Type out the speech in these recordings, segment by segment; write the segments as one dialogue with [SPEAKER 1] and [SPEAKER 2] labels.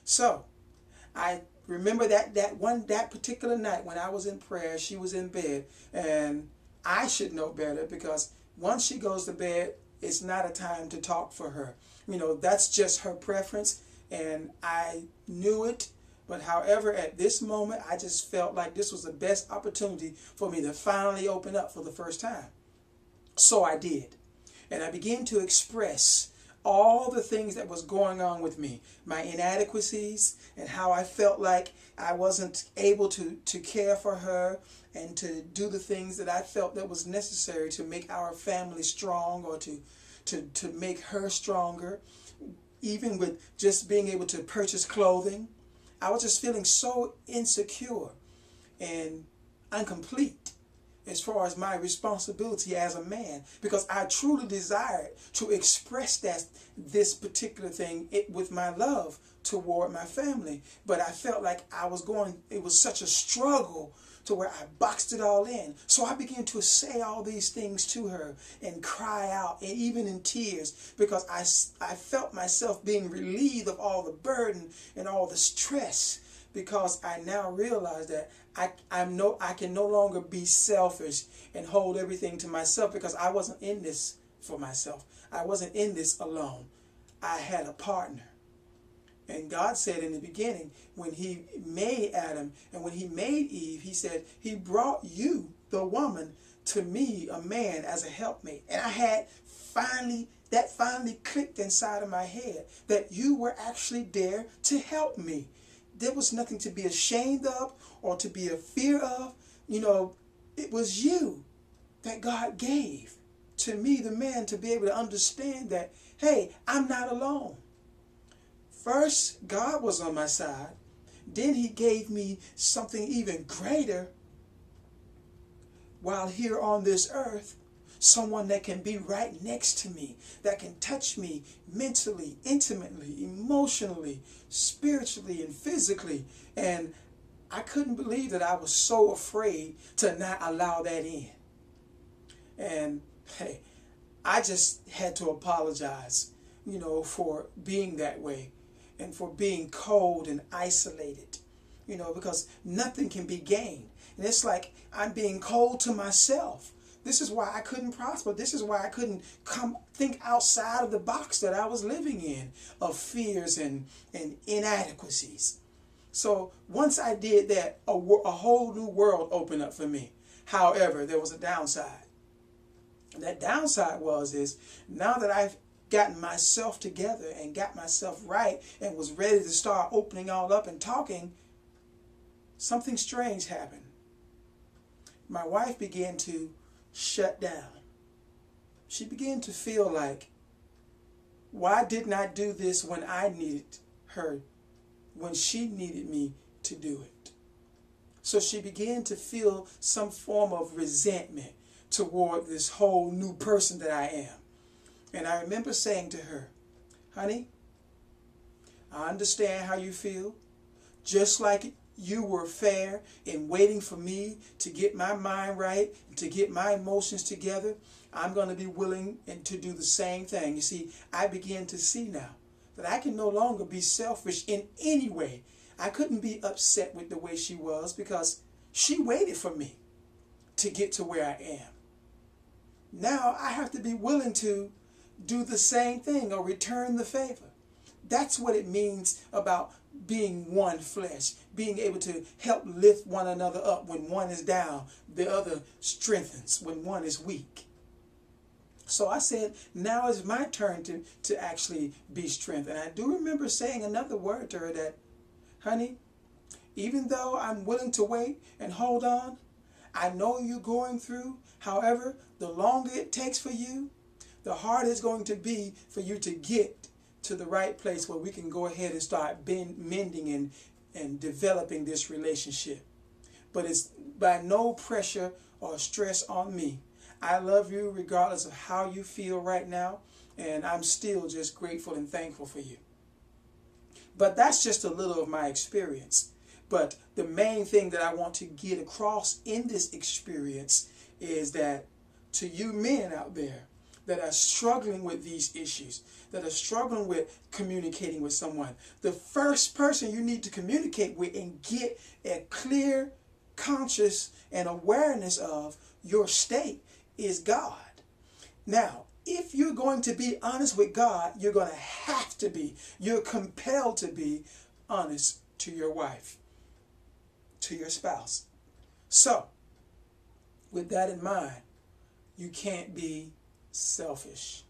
[SPEAKER 1] So I remember that particular night when I was in prayer, she was in bed, and I should know better because once she goes to bed, it's not a time to talk for her. You know, that's just her preference, and I knew it. But however, at this moment, I just felt like this was the best opportunity for me to finally open up for the first time. So I did. And I began to express all the things that was going on with me, my inadequacies, and how I felt like I wasn't able to care for her and to do the things that I felt that was necessary to make our family strong, or to make her stronger, even with just being able to purchase clothing. I was just feeling so insecure and incomplete as far as my responsibility as a man, because I truly desired to express this particular thing with my love toward my family. But I felt like it was such a struggle to where I boxed it all in. So I began to say all these things to her and cry out, and even in tears, because I felt myself being relieved of all the burden and all the stress, because I now realize that I can no longer be selfish and hold everything to myself, because I wasn't in this for myself. I wasn't in this alone. I had a partner. And God said in the beginning, when he made Adam and when he made Eve, he said, he brought you, the woman, to me, a man, as a helpmate. And I had finally clicked inside of my head that you were actually there to help me. There was nothing to be ashamed of or to be a fear of. You know, it was you that God gave to me, the man, to be able to understand that, hey, I'm not alone. First, God was on my side. Then he gave me something even greater while here on this earth. Someone that can be right next to me, that can touch me mentally, intimately, emotionally, spiritually, and physically. And I couldn't believe that I was so afraid to not allow that in. And hey, I just had to apologize, you know, for being that way and for being cold and isolated, you know, because nothing can be gained. And it's like I'm being cold to myself. This is why I couldn't prosper. This is why I couldn't think outside of the box that I was living in of fears and inadequacies. So once I did that, a whole new world opened up for me. However, there was a downside. And that downside is now that I've gotten myself together and got myself right and was ready to start opening all up and talking, something strange happened. My wife began to shut down. She began to feel like, why didn't I do this when I needed her, when she needed me to do it? So she began to feel some form of resentment toward this whole new person that I am. And I remember saying to her, honey, I understand how you feel. Just like you were fair in waiting for me to get my mind right, to get my emotions together, I'm going to be willing to do the same thing. You see, I began to see now that I can no longer be selfish in any way. I couldn't be upset with the way she was because she waited for me to get to where I am. Now I have to be willing to do the same thing or return the favor. That's what it means about being one flesh, being able to help lift one another up. When one is down, the other strengthens when one is weak. So I said, now is my turn to actually be strengthened. And I do remember saying another word to her that, honey, even though I'm willing to wait and hold on, I know you're going through. However, the longer it takes for you, the harder it's going to be for you to get to the right place where we can go ahead and start mending and developing this relationship. But it's by no pressure or stress on me. I love you regardless of how you feel right now, and I'm still just grateful and thankful for you. But that's just a little of my experience. But the main thing that I want to get across in this experience is that to you men out there, that are struggling with these issues, that are struggling with communicating with someone, the first person you need to communicate with and get a clear, conscious, and awareness of your state is God. Now, if you're going to be honest with God, you're going to have to be, you're compelled to be honest to your wife, to your spouse. So, with that in mind, you can't be selfish.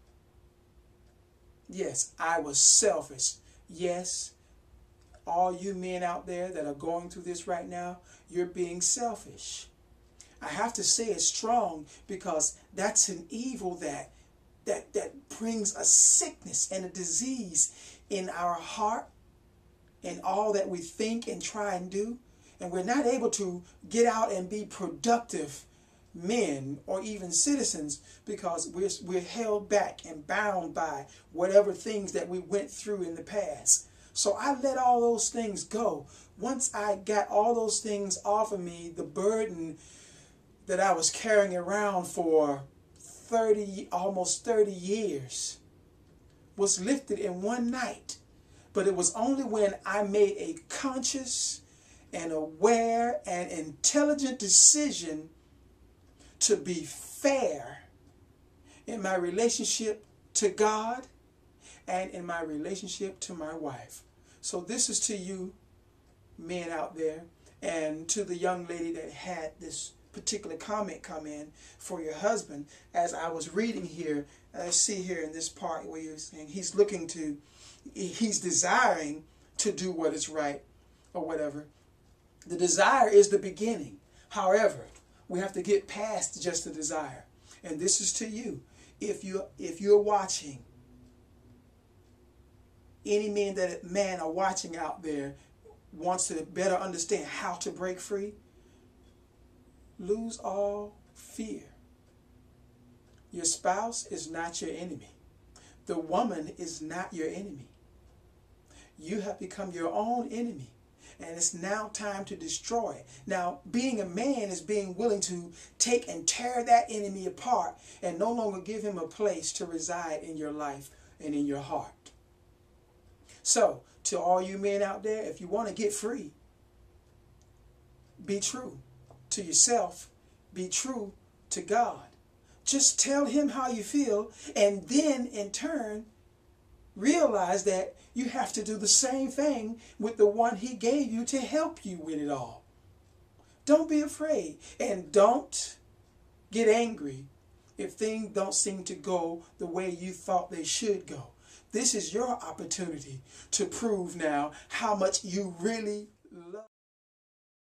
[SPEAKER 1] Yes, I was selfish. Yes, all you men out there that are going through this right now, you're being selfish. I have to say it strong because that's an evil that brings a sickness and a disease in our heart and all that we think and try and do. And we're not able to get out and be productive men or even citizens because we're held back and bound by whatever things that we went through in the past. So I let all those things go. Once I got all those things off of me, the burden that I was carrying around for almost 30 years was lifted in one night. But it was only when I made a conscious and aware and intelligent decision to be fair in my relationship to God and in my relationship to my wife. So this is to you men out there, and to the young lady that had this particular comment come in for your husband. As I was reading here, I see here in this part where you're saying he's desiring to do what is right or whatever. The desire is the beginning. However, we have to get past just the desire. And this is to you. If you're watching, any man are watching out there wants to better understand how to break free, lose all fear. Your spouse is not your enemy. The woman is not your enemy. You have become your own enemy. And it's now time to destroy it. Now, being a man is being willing to take and tear that enemy apart and no longer give him a place to reside in your life and in your heart. So, to all you men out there, if you want to get free, be true to yourself. Be true to God. Just tell him how you feel, and then in turn, realize that you have to do the same thing with the one he gave you to help you with it all. Don't be afraid, and don't get angry if things don't seem to go the way you thought they should go. This is your opportunity to prove now how much you really love